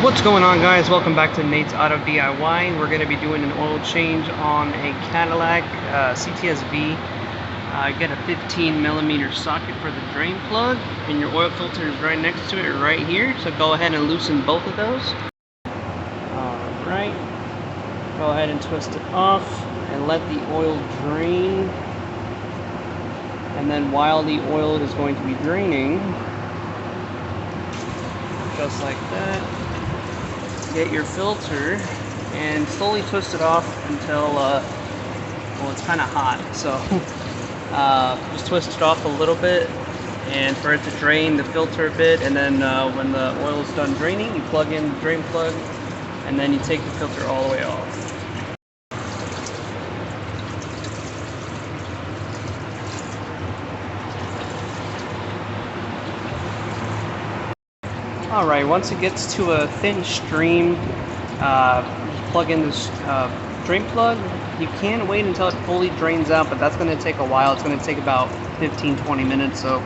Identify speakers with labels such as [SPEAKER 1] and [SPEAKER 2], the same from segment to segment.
[SPEAKER 1] What's going on, guys? Welcome back to Nate's Auto DIY. We're going to be doing an oil change on a Cadillac CTS-V. Get a 15mm socket for the drain plug, and your oil filter is right next to it right here. So go ahead and loosen both of those. Alright, go ahead and twist it off and let the oil drain. And then while the oil is going to be draining, just like that, get your filter and slowly twist it off until well, it's kind of hot, so just twist it off a little bit and for it to drain the filter a bit, and then when the oil is done draining, you plug in the drain plug and then you take the filter all the way off. Alright, once it gets to a thin stream, plug in this drain plug. You can wait until it fully drains out, but that's going to take a while. It's going to take about 15-20 minutes. So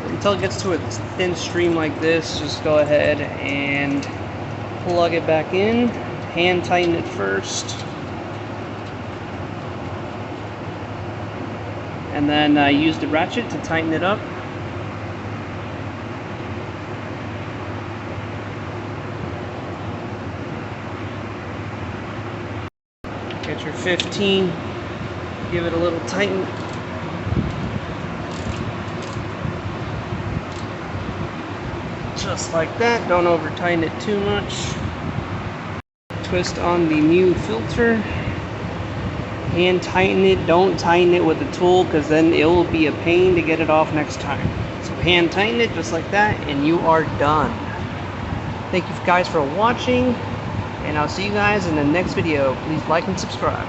[SPEAKER 1] until it gets to a thin stream like this, just go ahead and plug it back in. Hand tighten it first. And then use the ratchet to tighten it up. Get your 15, give it a little tighten. Just like that, don't over tighten it too much. Twist on the new filter. Hand tighten it, don't tighten it with a tool because then it will be a pain to get it off next time. So hand tighten it just like that and you are done. Thank you guys for watching, and I'll see you guys in the next video. Please like and subscribe.